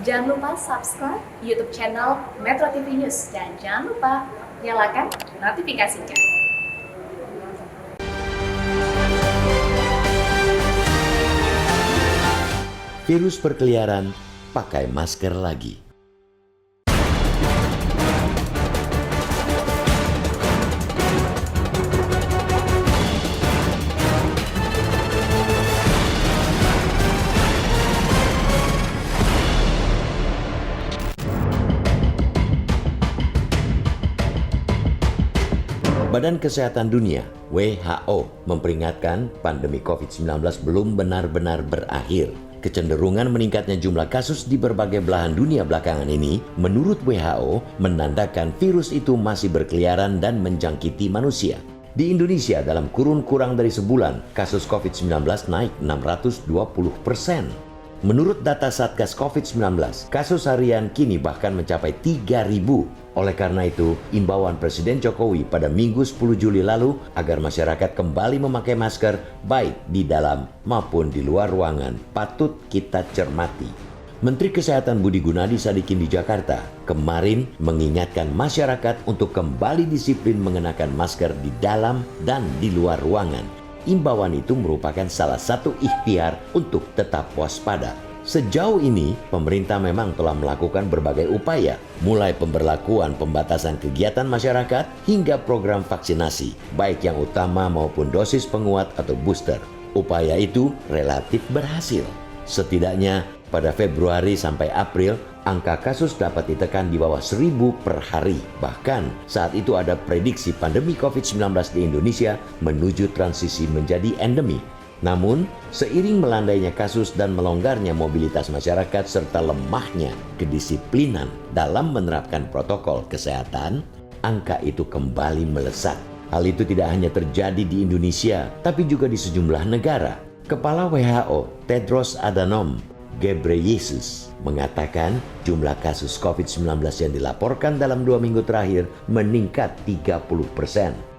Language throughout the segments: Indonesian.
Jangan lupa subscribe YouTube channel Metro TV News dan jangan lupa nyalakan notifikasinya. Virus berkeliaran, pakai masker lagi. Badan Kesehatan Dunia (WHO) memperingatkan pandemi COVID-19 belum benar-benar berakhir. Kecenderungan meningkatnya jumlah kasus di berbagai belahan dunia belakangan ini, menurut WHO, menandakan virus itu masih berkeliaran dan menjangkiti manusia. Di Indonesia, dalam kurun kurang dari sebulan, kasus COVID-19 naik 620%. Menurut data Satgas COVID-19, kasus harian kini bahkan mencapai 3.000. Oleh karena itu, imbauan Presiden Jokowi pada Minggu 10 Juli lalu agar masyarakat kembali memakai masker baik di dalam maupun di luar ruangan patut kita cermati. Menteri Kesehatan Budi Gunadi Sadikin di Jakarta kemarin mengingatkan masyarakat untuk kembali disiplin mengenakan masker di dalam dan di luar ruangan. Imbauan itu merupakan salah satu ikhtiar untuk tetap waspada. Sejauh ini, pemerintah memang telah melakukan berbagai upaya, mulai pemberlakuan pembatasan kegiatan masyarakat hingga program vaksinasi, baik yang utama maupun dosis penguat atau booster. Upaya itu relatif berhasil. Setidaknya pada Februari sampai April, angka kasus dapat ditekan di bawah 1.000 per hari. Bahkan saat itu ada prediksi pandemi COVID-19 di Indonesia menuju transisi menjadi endemi. Namun, seiring melandainya kasus dan melonggarnya mobilitas masyarakat serta lemahnya kedisiplinan dalam menerapkan protokol kesehatan, angka itu kembali melesat. Hal itu tidak hanya terjadi di Indonesia, tapi juga di sejumlah negara. Kepala WHO, Tedros Adhanom Ghebreyesus, mengatakan jumlah kasus COVID-19 yang dilaporkan dalam 2 minggu terakhir meningkat 30%.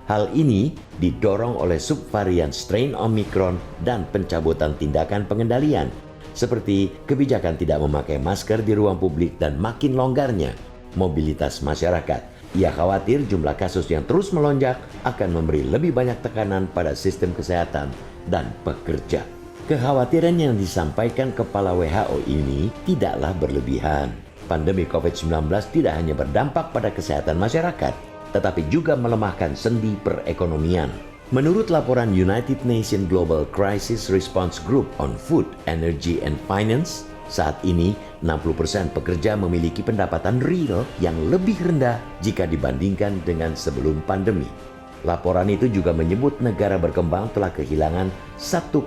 Hal ini didorong oleh subvarian strain Omicron dan pencabutan tindakan pengendalian, seperti kebijakan tidak memakai masker di ruang publik dan makin longgarnya mobilitas masyarakat. Ia khawatir jumlah kasus yang terus melonjak akan memberi lebih banyak tekanan pada sistem kesehatan dan pekerja. Kekhawatiran yang disampaikan Kepala WHO ini tidaklah berlebihan. Pandemi COVID-19 tidak hanya berdampak pada kesehatan masyarakat, tetapi juga melemahkan sendi perekonomian. Menurut laporan United Nations Global Crisis Response Group on Food, Energy and Finance, saat ini 60% pekerja memiliki pendapatan real yang lebih rendah jika dibandingkan dengan sebelum pandemi. Laporan itu juga menyebut negara berkembang telah kehilangan 1,2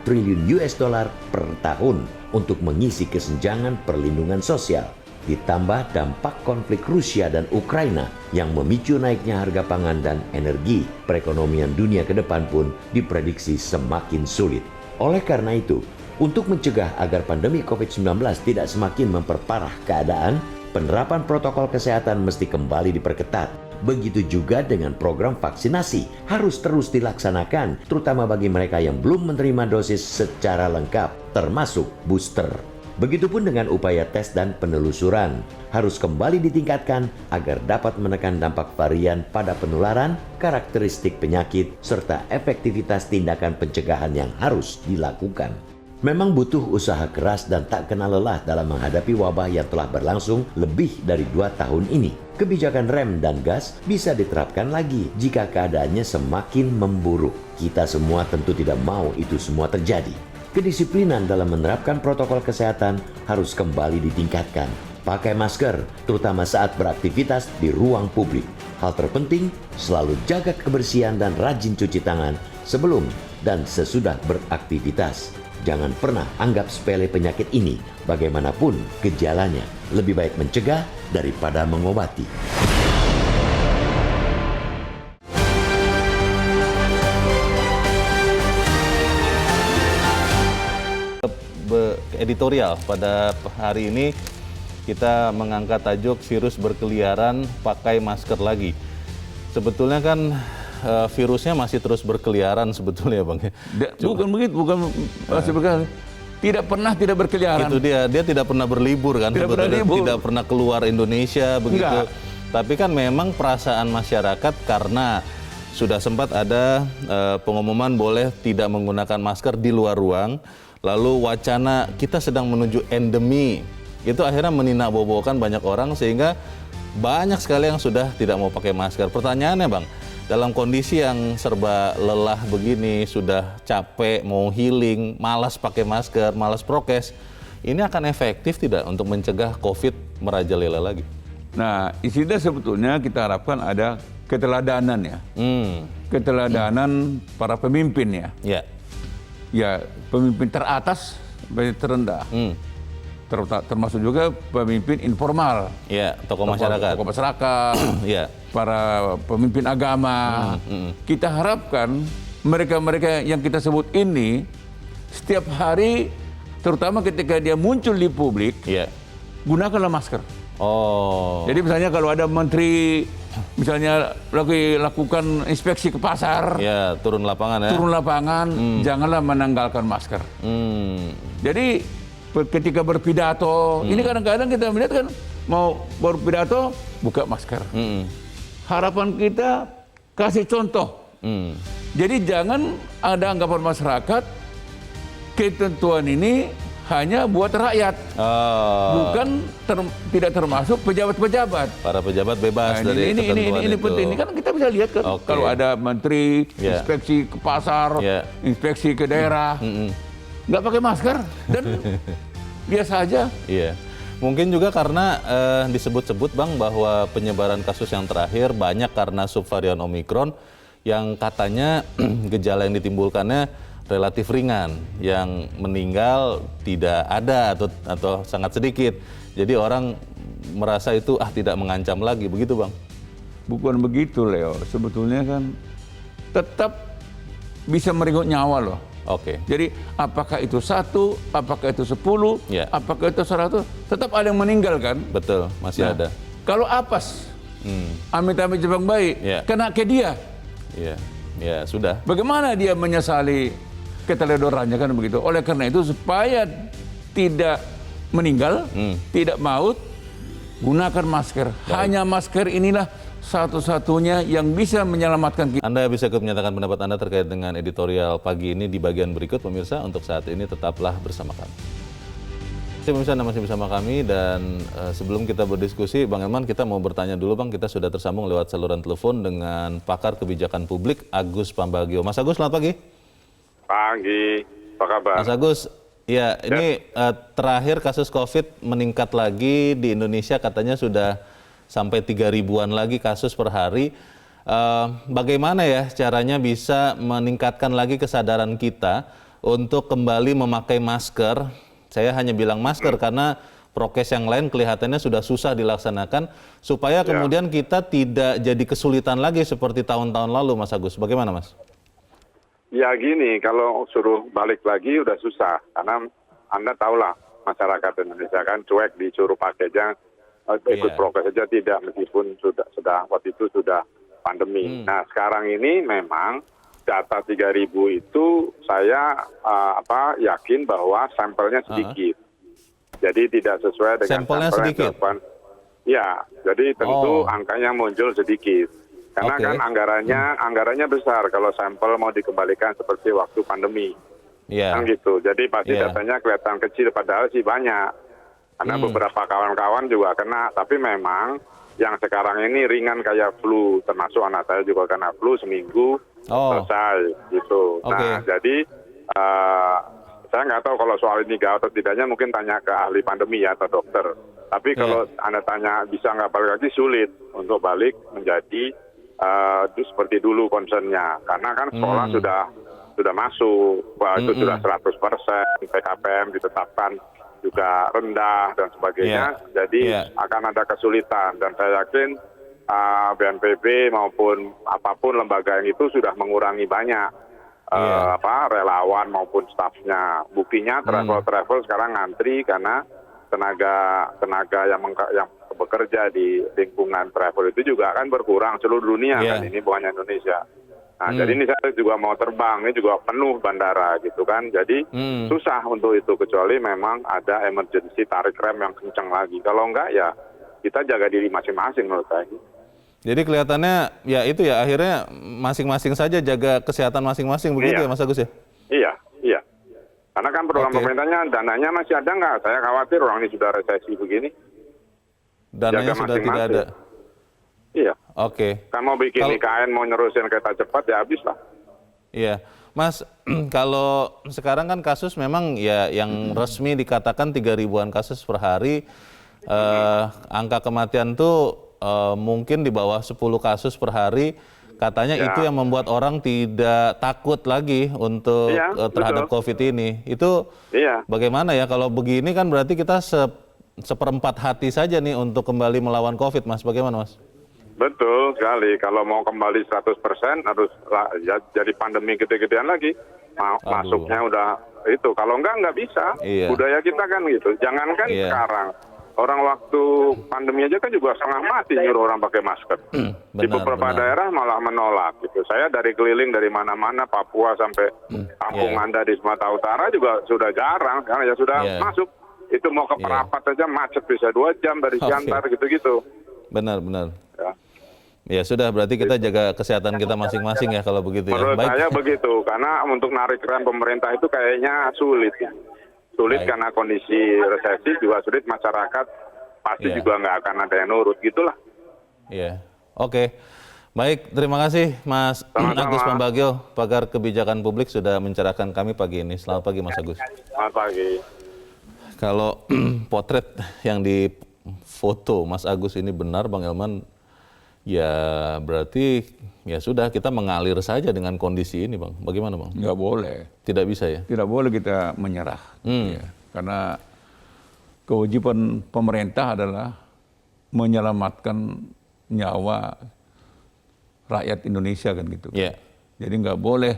triliun US dollar per tahun untuk mengisi kesenjangan perlindungan sosial. Ditambah dampak konflik Rusia dan Ukraina yang memicu naiknya harga pangan dan energi, perekonomian dunia ke depan pun diprediksi semakin sulit. Oleh karena itu, untuk mencegah agar pandemi COVID-19 tidak semakin memperparah keadaan, penerapan protokol kesehatan mesti kembali diperketat. Begitu juga dengan program vaksinasi harus terus dilaksanakan, terutama bagi mereka yang belum menerima dosis secara lengkap, termasuk booster. Begitupun dengan upaya tes dan penelusuran harus kembali ditingkatkan agar dapat menekan dampak varian pada penularan, karakteristik penyakit, serta efektivitas tindakan pencegahan yang harus dilakukan. Memang butuh usaha keras dan tak kenal lelah dalam menghadapi wabah yang telah berlangsung lebih dari 2 tahun ini. Kebijakan rem dan gas bisa diterapkan lagi jika keadaannya semakin memburuk. Kita semua tentu tidak mau itu semua terjadi. Kedisiplinan dalam menerapkan protokol kesehatan harus kembali ditingkatkan. Pakai masker, terutama saat beraktivitas di ruang publik. Hal terpenting, selalu jaga kebersihan dan rajin cuci tangan sebelum dan sesudah beraktivitas. Jangan pernah anggap sepele penyakit ini, bagaimanapun gejalanya. Lebih baik mencegah daripada mengobati. Editorial pada hari ini kita mengangkat tajuk virus berkeliaran pakai masker lagi. Sebetulnya kan virusnya masih terus berkeliaran sebetulnya Bang. Bukan begitu, bukan masih berkeliaran. tidak pernah tidak berkeliaran. Itu dia tidak pernah berlibur kan, Tidak pernah libur. tidak pernah keluar Indonesia begitu. Enggak. Tapi kan memang perasaan masyarakat karena sudah sempat ada pengumuman boleh tidak menggunakan masker di luar ruang, lalu wacana kita sedang menuju endemi, itu akhirnya menindak-bobokan banyak orang sehingga banyak sekali yang sudah tidak mau pakai masker. Pertanyaannya Bang, dalam kondisi yang serba lelah begini, sudah capek, mau healing, malas pakai masker, malas prokes, ini akan efektif tidak untuk mencegah COVID merajalela lagi? Nah, isinya sebetulnya kita harapkan ada keteladanan ya. Keteladanan para pemimpin ya. Ya. Ya, pemimpin teratas, pemimpin terendah. Termasuk juga pemimpin informal. Ya, tokoh masyarakat. Tokoh masyarakat, Ya. para pemimpin agama. Kita harapkan mereka-mereka yang kita sebut ini setiap hari, terutama ketika dia muncul di publik, Ya. gunakanlah masker. Oh. Jadi misalnya kalau ada menteri misalnya lagi lakukan inspeksi ke pasar, Ya, turun lapangan ya. turun lapangan, janganlah menanggalkan masker. Jadi ketika berpidato, ini kadang-kadang kita melihat kan mau berpidato buka masker. Harapan kita kasih contoh. Jadi jangan ada anggapan masyarakat ketentuan ini hanya buat rakyat, bukan tidak termasuk pejabat-pejabat. Para pejabat bebas dari ketentuan ini itu. penting. Ini kan kita bisa lihat kan, Oke. kalau ada menteri Ya. inspeksi ke pasar, Ya. inspeksi ke daerah, nggak pakai masker dan biasa aja. Iya. Mungkin juga karena disebut-sebut Bang bahwa penyebaran kasus yang terakhir banyak karena subvarian Omikron yang katanya gejala yang ditimbulkannya relatif ringan, yang meninggal tidak ada atau sangat sedikit. Jadi orang merasa itu tidak mengancam lagi, begitu Bang? Bukan begitu Leo, sebetulnya kan tetap bisa merenggut nyawa loh. Oke. Jadi apakah itu 1, apakah itu 10, Ya. apakah itu 100, tetap ada yang meninggal kan? Betul, masih ada. Kalau apes, amit-amit Jepang baik, Ya. kena ke dia. Iya. Ya, sudah. Bagaimana dia menyesali keteledorannya kan begitu. Oleh karena itu supaya tidak meninggal, tidak maut, gunakan masker. Hanya masker inilah satu-satunya yang bisa menyelamatkan kita. Anda bisa menyatakan pendapat Anda terkait dengan editorial pagi ini di bagian berikut, pemirsa. Untuk saat ini tetaplah bersama kami. Pemirsa, Anda masih bersama kami dan sebelum kita berdiskusi, Bang Elman, kita mau bertanya dulu Bang. Kita sudah tersambung lewat saluran telepon dengan pakar kebijakan publik Agus Pambagio. Mas Agus, selamat pagi. Pagi, apa kabar? Mas Agus, ya ini terakhir kasus COVID meningkat lagi di Indonesia, katanya sudah sampai 3.000-an lagi kasus per hari. Bagaimana ya caranya bisa meningkatkan lagi kesadaran kita untuk kembali memakai masker? Saya hanya bilang masker karena prokes yang lain kelihatannya sudah susah dilaksanakan, supaya kemudian kita tidak jadi kesulitan lagi seperti tahun-tahun lalu, Mas Agus. Bagaimana, Mas? Ya gini, kalau suruh balik lagi udah susah, karena Anda tahulah masyarakat Indonesia kan cuek, disuruh pakai aja, ikut prokes aja tidak, meskipun sudah waktu itu sudah pandemi. Nah sekarang ini memang data 3.000 itu saya yakin bahwa sampelnya sedikit, jadi tidak sesuai dengan sampelnya sampel sedikit. Ya, jadi tentu angkanya muncul sedikit. Karena kan anggarannya besar kalau sampel mau dikembalikan seperti waktu pandemi. Kan gitu. Jadi pasti datanya kelihatan kecil padahal sih banyak. Karena beberapa kawan-kawan juga kena, tapi memang yang sekarang ini ringan kayak flu, termasuk anak saya juga kena flu seminggu selesai gitu. Nah, jadi saya nggak tahu kalau soal ini atau tidaknya, mungkin tanya ke ahli pandemi ya atau dokter. Tapi kalau Anda tanya bisa nggak balik lagi, sulit untuk balik menjadi seperti dulu concernnya, karena kan sekolah sudah masuk, itu sudah 100%, PKPM ditetapkan juga rendah dan sebagainya, jadi akan ada kesulitan. Dan saya yakin BNPB maupun apapun lembaga yang itu sudah mengurangi banyak relawan maupun stafnya. Buktinya travel sekarang ngantri karena tenaga yang bekerja di lingkungan travel itu juga kan berkurang seluruh dunia kan, ini bukannya Indonesia. Nah, jadi ini saya juga mau terbang, ini juga penuh bandara gitu kan. Jadi susah untuk itu, kecuali memang ada emergency tarik rem yang kencang lagi. Kalau enggak ya kita jaga diri masing-masing menurut saya. Jadi kelihatannya ya itu ya akhirnya masing-masing saja jaga kesehatan masing-masing begitu ya Mas Agus ya? Iya. Karena kan program pemerintahnya dananya masih ada nggak? Saya khawatir orang ini sudah resesi begini. Dananya jaga sudah tidak ada? Iya. Oke. Kan mau bikin IKN, mau nerusin kereta cepat ya habis lah. Iya. Mas, kalau sekarang kan kasus memang ya yang resmi dikatakan 3.000-an kasus per hari. Angka kematian tuh mungkin di bawah 10 kasus per hari. Katanya itu yang membuat orang tidak takut lagi untuk terhadap COVID ini. Itu bagaimana ya? Kalau begini kan berarti kita seperempat hati saja nih untuk kembali melawan COVID, Mas. Bagaimana, Mas? Betul sekali. Kalau mau kembali 100% harus jadi pandemi gede-gedean lagi. Masuknya udah itu. Kalau nggak bisa. Budaya kita kan gitu. Jangankan sekarang. Orang waktu pandemi aja kan juga setengah mati nyuruh orang pakai masker. Di beberapa daerah malah menolak gitu. Saya dari keliling dari mana-mana, Papua sampai kampung Anda di Sumatera Utara juga sudah jarang. Karena ya sudah masuk. Itu mau ke Perapat aja macet bisa 2 jam dari Siantar gitu-gitu. Benar. Ya sudah, berarti kita jaga kesehatan kita masing-masing ya kalau begitu ya. Menurut saya begitu, karena untuk narik rem pemerintah itu kayaknya sulit ya. Sulit karena kondisi resesi juga sulit, masyarakat pasti juga nggak akan ada yang nurut, gitulah. Iya, oke. Baik, terima kasih Mas Agus Pambagio, pakar kebijakan publik sudah mencerahkan kami pagi ini. Selamat pagi Mas Agus. Selamat pagi. Kalau potret yang difoto Mas Agus ini benar Bang Elman, ya berarti ya sudah kita mengalir saja dengan kondisi ini Bang. Bagaimana Bang? Nggak boleh. Tidak bisa ya? Tidak boleh kita menyerah. Ya. Karena kewajiban pemerintah adalah menyelamatkan nyawa rakyat Indonesia kan gitu. Jadi nggak boleh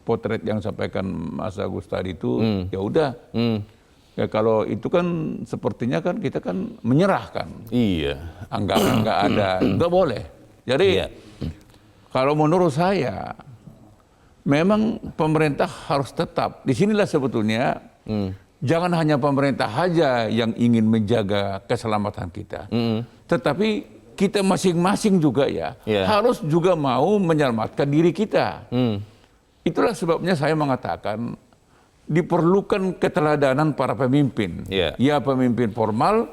potret yang sampaikan Mas Agus tadi itu ya udah. Ya kalau itu kan sepertinya kan kita kan menyerahkan. Anggaran nggak ada, nggak boleh. Jadi kalau menurut saya memang pemerintah harus tetap. Disinilah sebetulnya jangan hanya pemerintah saja yang ingin menjaga keselamatan kita, tetapi kita masing-masing juga harus juga mau menyelamatkan diri kita. Itulah sebabnya saya mengatakan diperlukan keteladanan para pemimpin. Ya pemimpin formal,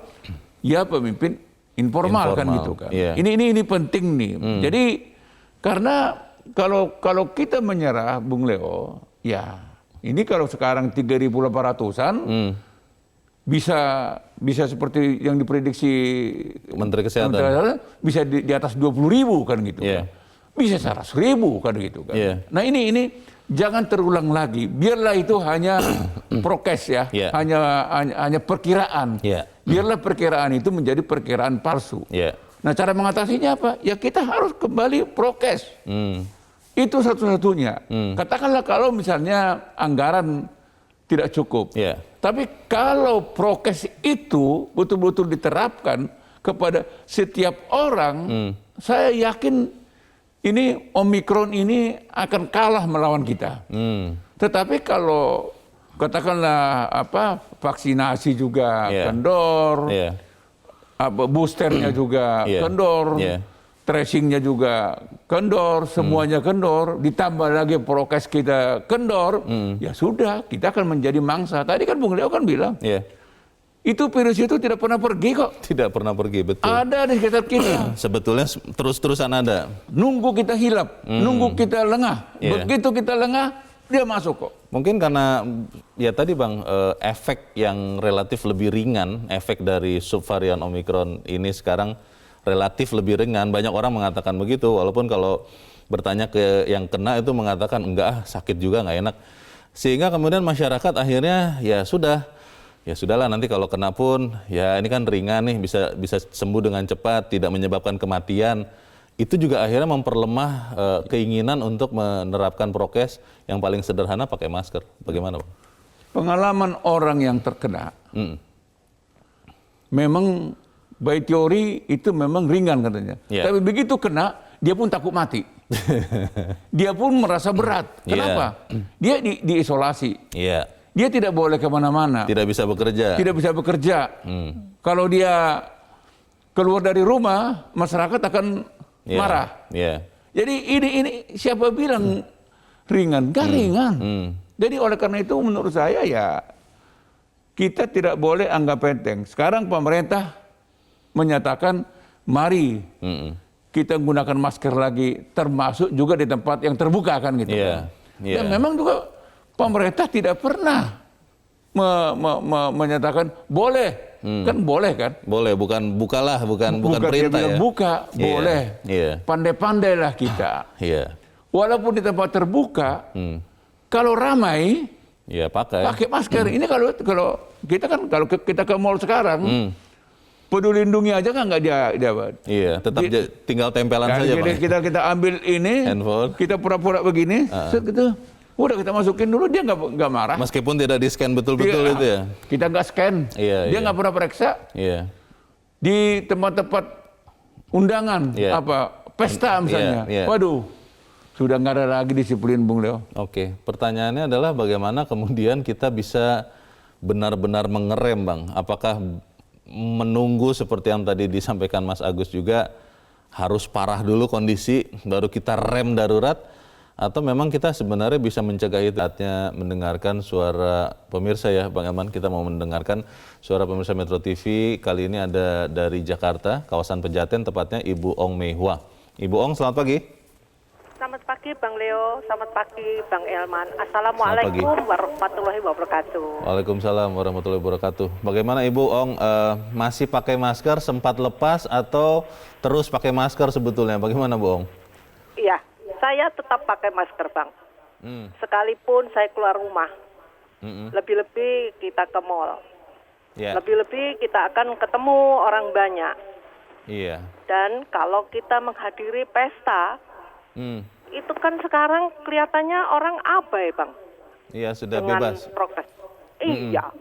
ya pemimpin informal kan gitu kan. Ini penting nih. Jadi karena kalau kita menyerah Bung Leo, ya ini kalau sekarang 3.800-an bisa seperti yang diprediksi Menteri Kesehatan bisa di atas 20.000 kan gitu. Bisa 100.000 kan gitu kan. Nah ini jangan terulang lagi. Biarlah itu hanya prokes ya, hanya perkiraan. Biarlah perkiraan itu menjadi perkiraan palsu. Nah cara mengatasinya apa? Ya kita harus kembali prokes. Itu satu-satunya. Katakanlah kalau misalnya anggaran tidak cukup. Tapi kalau prokes itu betul-betul diterapkan kepada setiap orang, saya yakin ini Omikron ini akan kalah melawan kita. Tetapi kalau katakanlah vaksinasi juga kendor, boosternya juga kendor, tracingnya juga kendor, semuanya kendor, ditambah lagi prokes kita kendor, ya sudah kita akan menjadi mangsa. Tadi kan Bung Leo kan bilang, itu virus itu tidak pernah pergi kok. Tidak pernah pergi, betul. Ada di sekitar kita. Sebetulnya terus-terusan ada. Nunggu kita hilap, nunggu kita lengah. Begitu kita lengah, dia masuk kok. Mungkin karena ya tadi Bang, efek yang relatif lebih ringan, efek dari subvarian Omikron ini sekarang relatif lebih ringan. Banyak orang mengatakan begitu, walaupun kalau bertanya ke yang kena itu mengatakan enggak, sakit juga, nggak enak. Sehingga kemudian masyarakat akhirnya ya sudahlah nanti kalau kena pun ya ini kan ringan nih, bisa sembuh dengan cepat, tidak menyebabkan kematian. Itu juga akhirnya memperlemah keinginan untuk menerapkan prokes yang paling sederhana pakai masker. Bagaimana Bang? Pengalaman orang yang terkena memang by teori itu memang ringan katanya. Tapi begitu kena dia pun takut mati. Dia pun merasa berat. Kenapa? Dia diisolasi. Dia tidak boleh kemana-mana. Tidak bisa bekerja. Tidak bisa bekerja. Kalau dia keluar dari rumah, masyarakat akan marah. Jadi ini siapa bilang ringan? Gak ringan. Jadi oleh karena itu menurut saya ya kita tidak boleh anggap enteng. Sekarang pemerintah menyatakan mari kita gunakan masker lagi, termasuk juga di tempat yang terbuka kan gitu. Dan memang juga pemerintah tidak pernah menyatakan boleh, kan boleh kan? Boleh, bukan bukalah, bukan perintah ya. Buka, boleh. Pandai-pandailah kita. Walaupun di tempat terbuka, kalau ramai, pakai masker. Ini kalau kita ke mall sekarang, Peduli Lindungi aja kan nggak dia. Tetap tinggal tempelan saja. Kita ambil ini, handphone, kita pura-pura begini, gitu. Udah kita masukin dulu, dia nggak marah. Meskipun tidak di-scan betul-betul itu ya. Kita nggak scan, dia nggak pernah periksa. Di tempat-tempat undangan, pesta misalnya, waduh, sudah nggak ada lagi disiplin, Bung Leo. Oke, pertanyaannya adalah bagaimana kemudian kita bisa benar-benar mengerem, Bang? Apakah menunggu seperti yang tadi disampaikan Mas Agus juga harus parah dulu kondisi, baru kita rem darurat? Atau memang kita sebenarnya bisa mencegah itu? Saatnya mendengarkan suara pemirsa ya, Bang Elman. Kita mau mendengarkan suara pemirsa Metro TV. Kali ini ada dari Jakarta, kawasan Pejaten, tepatnya Ibu Ong Mei Hua. Ibu Ong, selamat pagi. Selamat pagi Bang Leo, selamat pagi Bang Elman. Assalamualaikum warahmatullahi wabarakatuh. Waalaikumsalam warahmatullahi wabarakatuh. Bagaimana Ibu Ong, masih pakai masker, sempat lepas atau terus pakai masker sebetulnya? Bagaimana Bu Ong? Iya. Saya tetap pakai masker, Bang. Sekalipun saya keluar rumah. Lebih-lebih kita ke mall. Lebih-lebih kita akan ketemu orang banyak. Dan kalau kita menghadiri pesta, itu kan sekarang kelihatannya orang abai, Bang. Sudah dengan bebas. Prokes. Iya.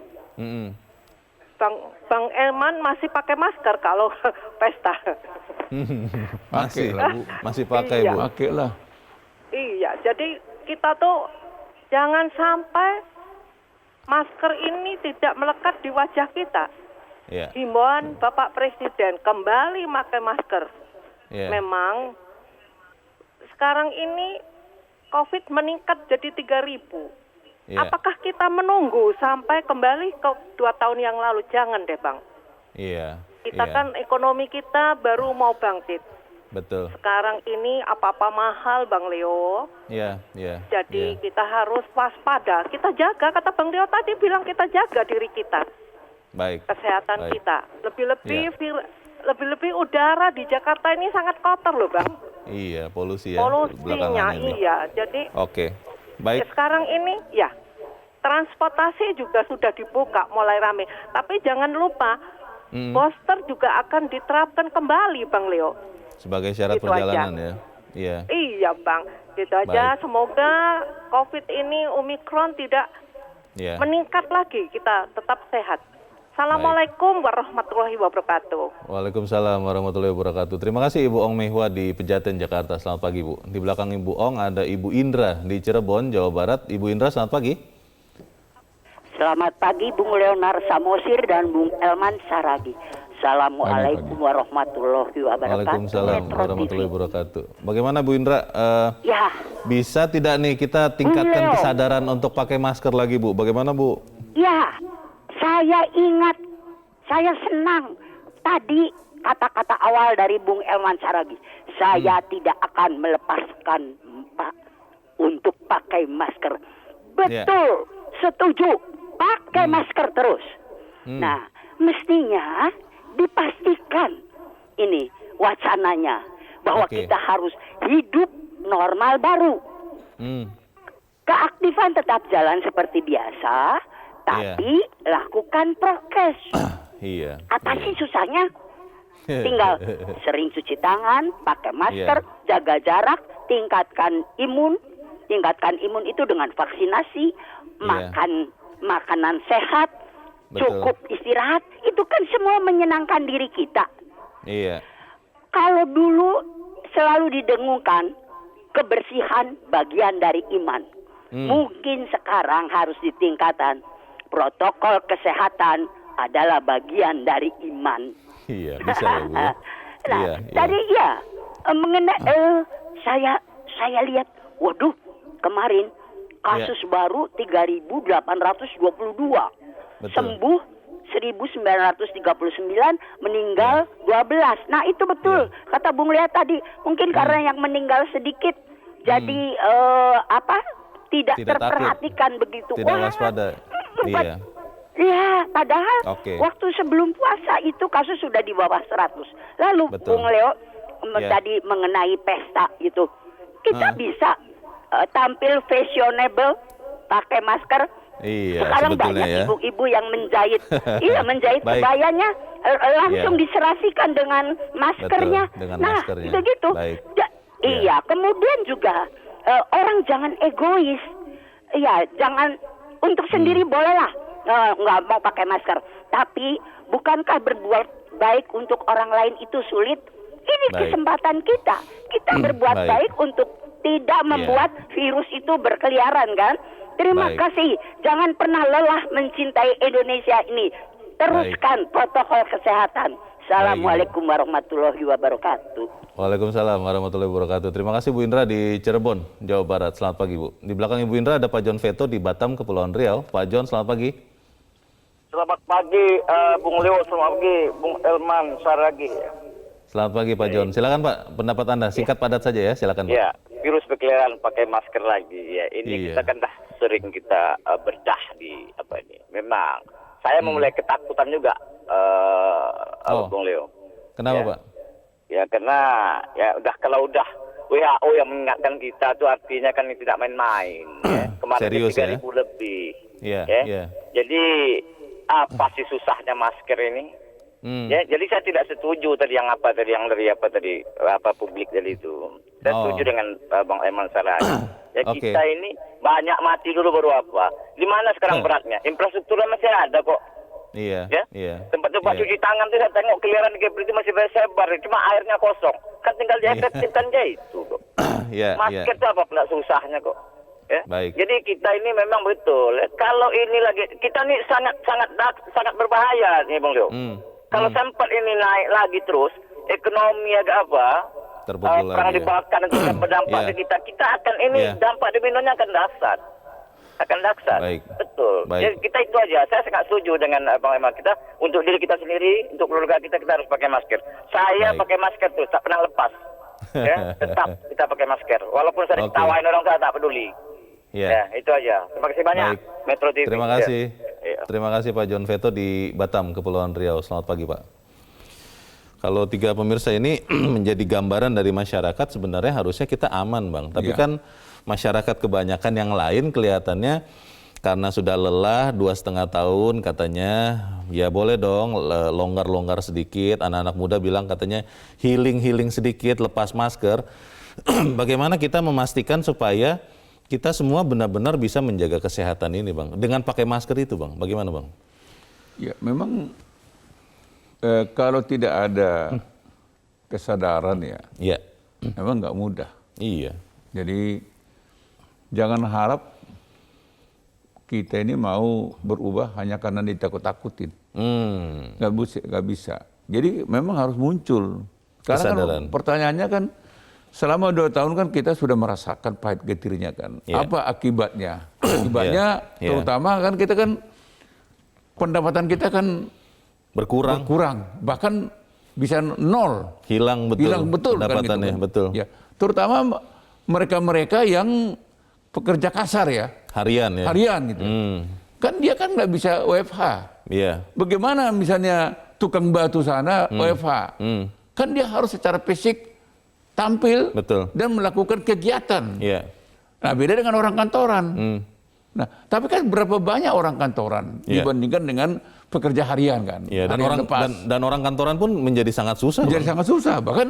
Bang Elman masih pakai masker kalau pesta. Masih pakai, Bu. Pakai lah. Iya, jadi kita tuh jangan sampai masker ini tidak melekat di wajah kita. Himbauan Bapak Presiden kembali pakai masker. Memang sekarang ini COVID meningkat jadi 3.000. Apakah kita menunggu sampai kembali ke 2 tahun yang lalu? Jangan deh, Bang. Kita kan ekonomi kita baru mau bangkit. Betul. Sekarang ini apa-apa mahal, Bang Leo. Jadi kita harus waspada. Kita jaga, kata Bang Leo tadi bilang kita jaga diri kita. Kesehatan kita. Lebih-lebih udara di Jakarta ini sangat kotor loh, Bang. Polusi ya. Polusinya, Jadi sekarang ini transportasi juga sudah dibuka mulai ramai. Tapi jangan lupa booster juga akan diterapkan kembali, Bang Leo. Sebagai syarat gitu perjalanan ya. Iya, Bang. Gitu aja. Semoga COVID ini Omikron tidak meningkat lagi. Kita tetap sehat. Assalamualaikum warahmatullahi wabarakatuh. Waalaikumsalam warahmatullahi wabarakatuh. Terima kasih Ibu Ong Mei Hua di Pejaten, Jakarta. Selamat pagi, Bu. Di belakang Ibu Ong ada Ibu Indra di Cirebon, Jawa Barat. Ibu Indra, selamat pagi. Selamat pagi Bung Leonard Samosir dan Bung Elman Saragi. Assalamualaikum warahmatullahi wabarakatuh. Waalaikumsalam warahmatullahi wabarakatuh. Bagaimana Bu Indra? Bisa tidak nih kita tingkatkan kesadaran untuk pakai masker lagi, Bu? Bagaimana, Bu? Ya, saya ingat, saya senang tadi kata-kata awal dari Bung Elman Saragi. Saya tidak akan melepaskan Pak untuk pakai masker. Betul, setuju. Pakai masker terus. Nah, mestinya dipastikan ini wacananya bahwa kita harus hidup normal baru. Keaktifan tetap jalan seperti biasa, tapi lakukan prokes. Apa sih susahnya? Tinggal sering cuci tangan, pakai masker, jaga jarak, tingkatkan imun. Tingkatkan imun itu dengan vaksinasi, makan makanan sehat, cukup istirahat, itu kan semua menyenangkan diri kita. Kalau dulu selalu didengungkan, kebersihan bagian dari iman. Mungkin sekarang harus ditingkatkan protokol kesehatan adalah bagian dari iman. Iya, bisa ya, Bu. Nah, Iya, tadi ya mengenai saya lihat, waduh, kemarin kasus baru 3.822, sembuh 1.939, meninggal 12. Nah itu betul kata Bung Lea tadi. Mungkin karena yang meninggal sedikit, jadi tidak terperhatikan takut. Begitu. Tidak waspada. Iya. Ya, padahal waktu sebelum puasa itu kasus sudah di bawah 100. Lalu Bung Leo tadi mengenai pesta itu, kita bisa tampil fashionable, pakai masker. Iya, sekarang banyak ibu-ibu yang menjahit, menjahit kebayanya langsung diserasikan dengan maskernya. Betul, dengan nah, maskernya. begitu. Iya, kemudian juga orang jangan egois. Iya, jangan untuk sendiri bolehlah nggak mau pakai masker. Tapi bukankah berbuat baik untuk orang lain itu sulit? Ini kesempatan kita. Kita berbuat baik untuk tidak membuat virus itu berkeliaran, kan? Terima kasih. Jangan pernah lelah mencintai Indonesia ini. Teruskan protokol kesehatan. Assalamualaikum warahmatullahi wabarakatuh. Waalaikumsalam warahmatullahi wabarakatuh. Terima kasih Bu Indra di Cirebon, Jawa Barat. Selamat pagi, Bu. Di belakang Ibu Indra ada Pak John Veto di Batam, Kepulauan Riau. Pak John, selamat pagi. Selamat pagi, Bung Leo. Selamat pagi, Bung Elman Saragi. Selamat pagi, Pak John. Silakan Pak, pendapat Anda. Singkat padat saja ya, silakan Pak. Ya, virus berkeliaran pakai masker lagi. Ya, ini kita kan dah sering kita berdah di apa ini. Memang saya memulai ketakutan juga, Bung Leo. Kenapa Pak? Ya karena kalau udah WHO yang mengingatkan kita tuh artinya kan tidak main-main. Kemarin serius 3.000 lebih. Iya. Jadi apa sih susahnya masker ini? Ya, jadi saya tidak setuju tadi yang publik tadi itu. Saya setuju dengan Bang Eman Saragi. Kita ini banyak mati dulu baru apa. Di mana sekarang beratnya? Infrastrukturnya masih ada kok. Iya. Tempat-tempat cuci tangan tuh saya tengok keliaran itu masih bersebar, cuma airnya kosong. Kan tinggal diefektifkan aja itu kok. Masker itu apa pula susahnya kok. Ya. Jadi kita ini memang betul. Kalau ini lagi kita ini sangat berbahaya nih Bang Leo. Kalau sempat ini naik lagi terus, ekonomi agak perang di Balkan itu berdampak ke kita. Kita akan ini dampak dominonya akan dahsyat. Betul. Jadi kita itu aja. Saya sangat setuju dengan Bang Eman. Kita untuk diri kita sendiri, untuk keluarga kita harus pakai masker. Saya pakai masker tuh, tak pernah lepas. Tetap kita pakai masker. Walaupun saya diketawain orang, saya tak peduli. Ya, itu aja. Terima kasih banyak. Metro TV. Terima kasih. Terima kasih Pak John Veto di Batam, Kepulauan Riau. Selamat pagi Pak. Kalau tiga pemirsa ini menjadi gambaran dari masyarakat, sebenarnya harusnya kita aman Bang. Tapi kan masyarakat kebanyakan yang lain kelihatannya karena sudah lelah 2,5 tahun katanya, ya boleh dong longgar-longgar sedikit. Anak-anak muda bilang katanya healing sedikit, lepas masker. Bagaimana kita memastikan supaya kita semua benar-benar bisa menjaga kesehatan ini Bang, dengan pakai masker itu Bang, bagaimana Bang? Ya memang kalau tidak ada kesadaran memang nggak mudah. Iya. Jadi jangan harap kita ini mau berubah hanya karena ditakut-takutin. Nggak bisa. Jadi memang harus muncul. Karena kan pertanyaannya kan, selama 2 tahun kan kita sudah merasakan pahit getirnya kan. Apa akibatnya? Akibatnya terutama kan kita kan pendapatan kita kan berkurang. Bahkan bisa 0. Hilang betul pendapatannya, kan, gitu. Ya. Terutama mereka-mereka yang pekerja kasar ya. Harian gitu. Kan dia kan nggak bisa WFH. Bagaimana misalnya tukang batu sana WFH? Kan dia harus secara fisik tampil dan melakukan kegiatan. Nah beda dengan orang kantoran. Nah tapi kan berapa banyak orang kantoran dibandingkan dengan pekerja harian kan. Dan orang kantoran pun menjadi sangat susah. Sangat susah. Bahkan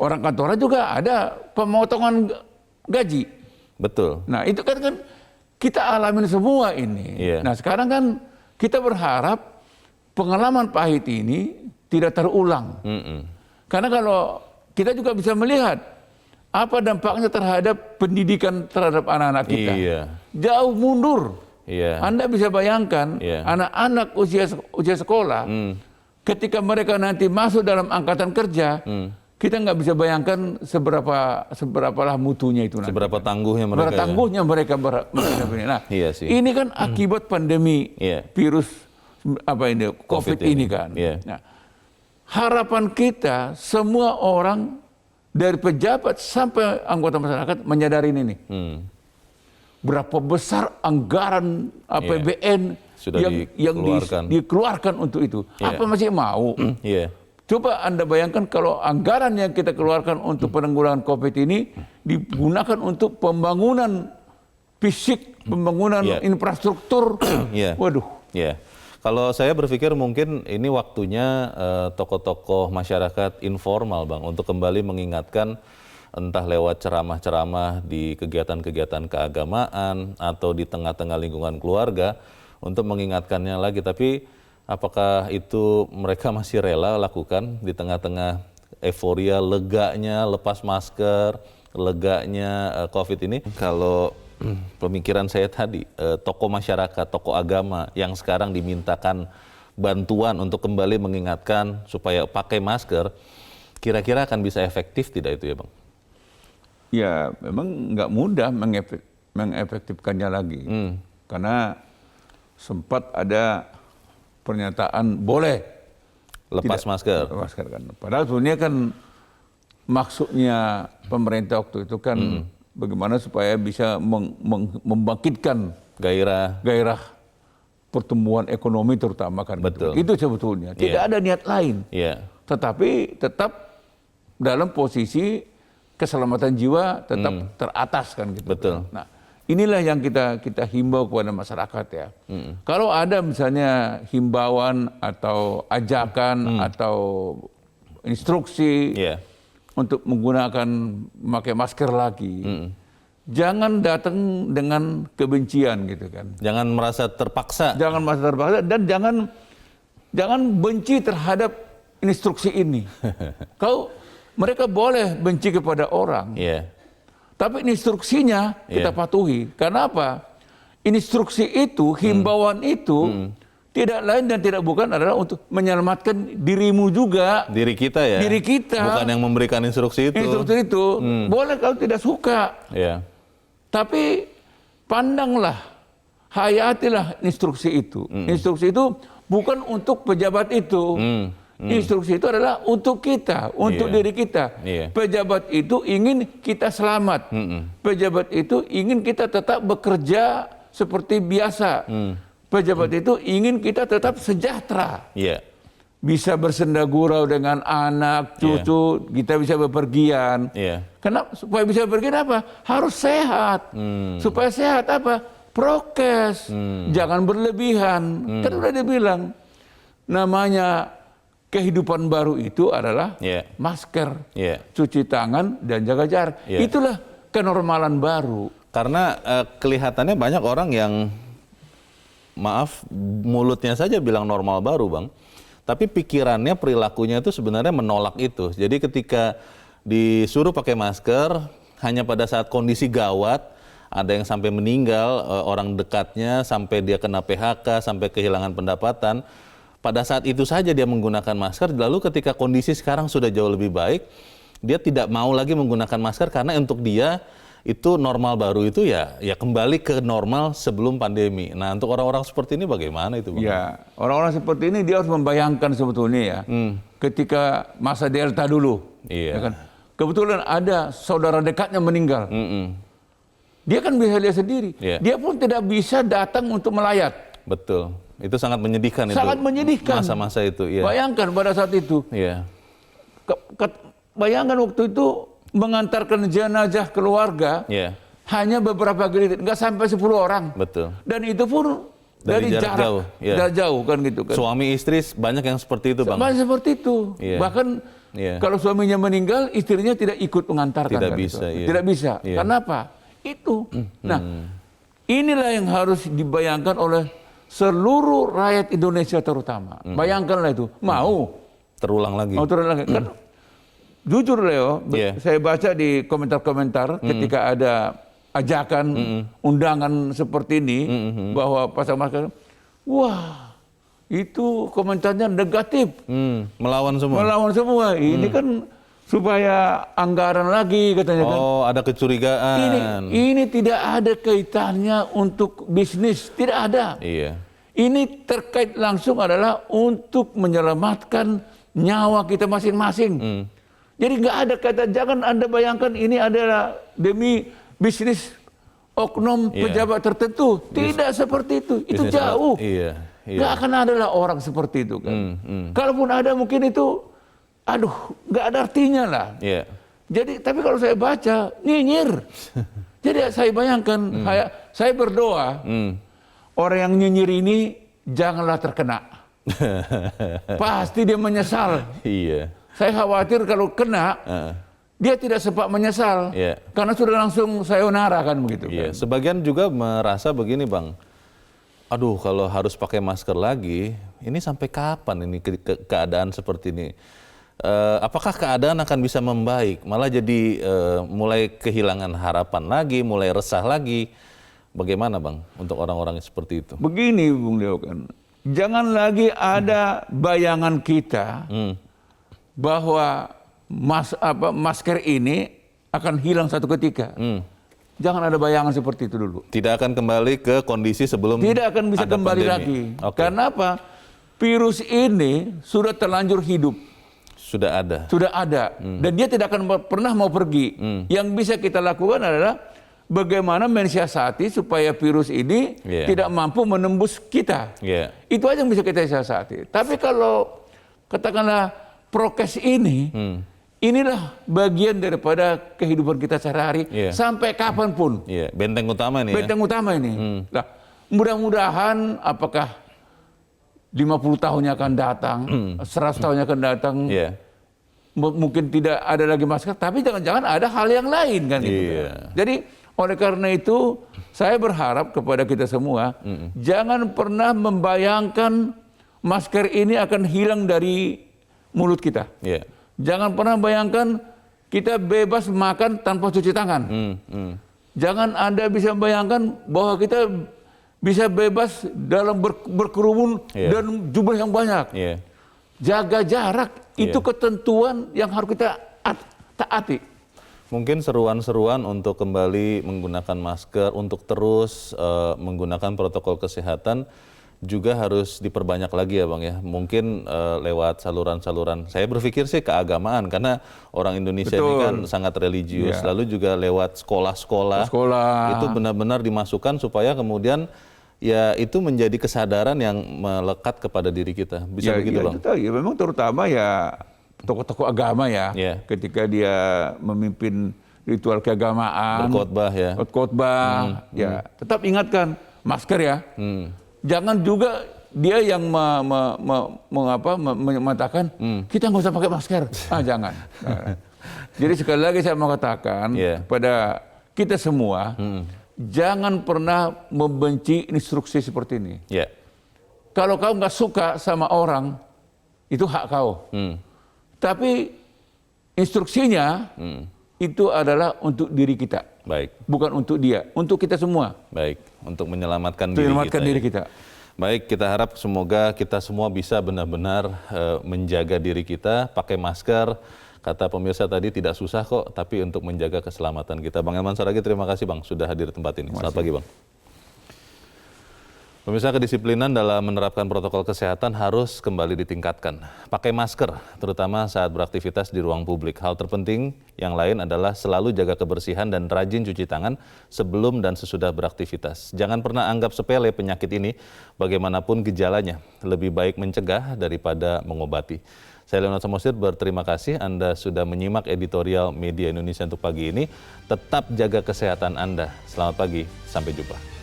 orang kantoran juga ada pemotongan gaji. Betul. Nah itu kan kita alamin semua ini. Nah sekarang kan kita berharap pengalaman pahit ini tidak terulang. Karena kalau kita juga bisa melihat Apa dampaknya terhadap pendidikan terhadap anak-anak kita? Iya. Jauh mundur. Iya. Anda bisa bayangkan anak-anak usia sekolah, ketika mereka nanti masuk dalam angkatan kerja, kita nggak bisa bayangkan seberapalah mutunya itu nanti. Seberapa tangguhnya mereka. Seberapa tangguhnya mereka. Nah, iya sih. ini kan akibat pandemi virus COVID ini kan. Iya. Nah, harapan kita semua orang dari pejabat sampai anggota masyarakat menyadari ini. Berapa besar anggaran APBN yang dikeluarkan untuk itu. Apa masih mau? Coba Anda bayangkan kalau anggaran yang kita keluarkan untuk penanggulangan COVID ini digunakan untuk pembangunan fisik, pembangunan infrastruktur. Waduh. Kalau saya berpikir mungkin ini waktunya tokoh-tokoh masyarakat informal, Bang, untuk kembali mengingatkan entah lewat ceramah-ceramah di kegiatan-kegiatan keagamaan atau di tengah-tengah lingkungan keluarga untuk mengingatkannya lagi. Tapi apakah itu mereka masih rela lakukan di tengah-tengah euforia leganya lepas masker, leganya COVID ini? Kalau pemikiran saya tadi, tokoh masyarakat, tokoh agama yang sekarang dimintakan bantuan untuk kembali mengingatkan supaya pakai masker, kira-kira akan bisa efektif tidak itu ya, Bang? Ya, memang nggak mudah mengefektifkannya lagi. Karena sempat ada pernyataan boleh lepas masker. Kan. Padahal sebenarnya kan maksudnya pemerintah waktu itu kan bagaimana supaya bisa membangkitkan gairah pertumbuhan ekonomi terutama kan. Betul. Itu sebetulnya. Tidak ada niat lain. Tetapi tetap dalam posisi keselamatan jiwa tetap teratas kan gitu. Betul. Nah, inilah yang kita himbau kepada masyarakat ya. Kalau ada misalnya himbauan atau ajakan atau instruksi untuk memakai masker lagi, jangan datang dengan kebencian gitu kan. Jangan merasa terpaksa. Jangan merasa terpaksa dan jangan benci terhadap instruksi ini. Mereka boleh benci kepada orang, tapi instruksinya kita patuhi. Karena apa? Instruksi itu, himbauan itu tidak lain dan tidak bukan adalah untuk menyelamatkan dirimu juga. Diri kita ya? Diri kita. Bukan yang memberikan instruksi itu. Instruksi itu. Boleh kalau tidak suka. Tapi pandanglah, hayatilah instruksi itu. Instruksi itu bukan untuk pejabat itu. Instruksi itu adalah untuk kita, untuk diri kita. Pejabat itu ingin kita selamat. Pejabat itu ingin kita tetap bekerja seperti biasa. Pejabat itu ingin kita tetap sejahtera. Bisa bersenda gurau dengan anak, cucu, kita bisa bepergian. Kenapa? Supaya bisa bepergian apa? Harus sehat. Supaya sehat apa? Prokes. Jangan berlebihan. Kan udah dibilang. Namanya kehidupan baru itu adalah masker, cuci tangan, dan jaga jarak. Itulah kenormalan baru. Karena kelihatannya banyak orang yang, maaf, mulutnya saja bilang normal baru, Bang. Tapi pikirannya, perilakunya itu sebenarnya menolak itu. Jadi ketika disuruh pakai masker, hanya pada saat kondisi gawat, ada yang sampai meninggal, orang dekatnya, sampai dia kena PHK, sampai kehilangan pendapatan. Pada saat itu saja dia menggunakan masker, lalu ketika kondisi sekarang sudah jauh lebih baik, dia tidak mau lagi menggunakan masker karena untuk dia itu normal baru itu ya kembali ke normal sebelum pandemi. Nah, untuk orang-orang seperti ini bagaimana itu, Bang? Ya, orang-orang seperti ini dia harus membayangkan sebetulnya ya, ketika masa Delta dulu, ya kan? Kebetulan ada saudara dekatnya meninggal. Dia kan bisa lihat sendiri. Dia pun tidak bisa datang untuk melayat. Betul. Itu sangat menyedihkan. Sangat menyedihkan. Masa-masa itu. Bayangkan pada saat itu. Bayangkan waktu itu mengantarkan jenazah keluarga hanya beberapa gelintir, nggak sampai 10 orang. Betul. Dan itu pun dari jarak jauh, jauh kan gitu kan. Suami istri banyak yang seperti itu, Bang. Banyak seperti itu. Bahkan kalau suaminya meninggal, istrinya tidak ikut mengantarkan. Tidak bisa. Tidak bisa. Kenapa? Itu. Nah, inilah yang harus dibayangkan oleh seluruh rakyat Indonesia terutama. Bayangkanlah itu. Mau terulang lagi. Kan jujur Leo, saya baca di komentar-komentar ketika ada ajakan undangan seperti ini bahwa pasang masker, wah itu komentarnya negatif, melawan semua. Melawan semua. Ini kan supaya anggaran lagi katanya kan. Oh, ada kecurigaan. Ini tidak ada kaitannya untuk bisnis, tidak ada. Iya. Ini terkait langsung adalah untuk menyelamatkan nyawa kita masing-masing. Jadi nggak ada kata, jangan Anda bayangkan ini adalah demi bisnis oknum pejabat tertentu. Tidak seperti itu. Itu jauh. Nggak akan adalah orang seperti itu kan. Kalaupun ada mungkin itu, aduh, nggak ada artinya lah. Jadi, tapi kalau saya baca, nyinyir. Jadi saya bayangkan, saya berdoa, orang yang nyinyir ini janganlah terkena. Pasti dia menyesal. Saya khawatir kalau kena, dia tidak sempat menyesal. Karena sudah langsung sayonara kan begitu. Kan? Sebagian juga merasa begini Bang, aduh kalau harus pakai masker lagi, ini sampai kapan ini keadaan seperti ini? Apakah keadaan akan bisa membaik? Malah jadi mulai kehilangan harapan lagi, mulai resah lagi. Bagaimana Bang untuk orang-orang seperti itu? Begini Bung Leo kan, jangan lagi ada bayangan kita bahwa masker ini akan hilang satu ketika. Jangan ada bayangan seperti itu dulu. Tidak akan kembali ke kondisi sebelum tidak akan bisa kembali pandemi lagi. Karena apa? Virus ini sudah terlanjur hidup. Sudah ada. Sudah ada. Dan dia tidak akan pernah mau pergi. Yang bisa kita lakukan adalah bagaimana mensiasati supaya virus ini tidak mampu menembus kita. Itu aja yang bisa kita siasati. Tapi kalau katakanlah prokes ini, inilah bagian daripada kehidupan kita sehari-hari sampai kapanpun. Benteng utama ini. Benteng utama ini. Nah, mudah-mudahan apakah 50 tahunnya akan datang, 100 tahunnya akan datang, mungkin tidak ada lagi masker, tapi jangan-jangan ada hal yang lain kan gitu. Jadi oleh karena itu saya berharap kepada kita semua, jangan pernah membayangkan masker ini akan hilang dari mulut kita. Jangan pernah bayangkan kita bebas makan tanpa cuci tangan. Jangan Anda bisa bayangkan bahwa kita bisa bebas dalam berkerumun dan jumlah yang banyak. Jaga jarak, itu ketentuan yang harus kita taati. Mungkin seruan-seruan untuk kembali menggunakan masker, untuk terus menggunakan protokol kesehatan juga harus diperbanyak lagi ya Bang ya. Mungkin lewat saluran-saluran, saya berpikir sih keagamaan, karena orang Indonesia ini kan sangat religius. Lalu juga lewat sekolah-sekolah, itu benar-benar dimasukkan supaya kemudian ya itu menjadi kesadaran yang melekat kepada diri kita. Bisa begitu Bang? Ya, memang terutama ya tokoh-tokoh agama ya, ketika dia memimpin ritual keagamaan, berkhotbah, tetap ingatkan masker ya. Jangan juga dia yang mengatakan kita nggak usah pakai masker. Jangan. Jadi sekali lagi saya mau katakan kepada kita semua, jangan pernah membenci instruksi seperti ini. Kalau kau nggak suka sama orang, itu hak kau. Tapi instruksinya itu adalah untuk diri kita. Bukan untuk dia, untuk kita semua. Untuk menyelamatkan diri kita. Baik, kita harap semoga kita semua bisa benar-benar menjaga diri kita, pakai masker. Kata pemirsa tadi tidak susah kok, tapi untuk menjaga keselamatan kita. Bang Elman Saragih, terima kasih Bang sudah hadir di tempat ini. Selamat pagi Bang. Pemirsa, kedisiplinan dalam menerapkan protokol kesehatan harus kembali ditingkatkan. Pakai masker, terutama saat beraktivitas di ruang publik. Hal terpenting yang lain adalah selalu jaga kebersihan dan rajin cuci tangan sebelum dan sesudah beraktivitas. Jangan pernah anggap sepele penyakit ini, bagaimanapun gejalanya. Lebih baik mencegah daripada mengobati. Saya Leonard Samosir berterima kasih Anda sudah menyimak editorial Media Indonesia untuk pagi ini. Tetap jaga kesehatan Anda. Selamat pagi, sampai jumpa.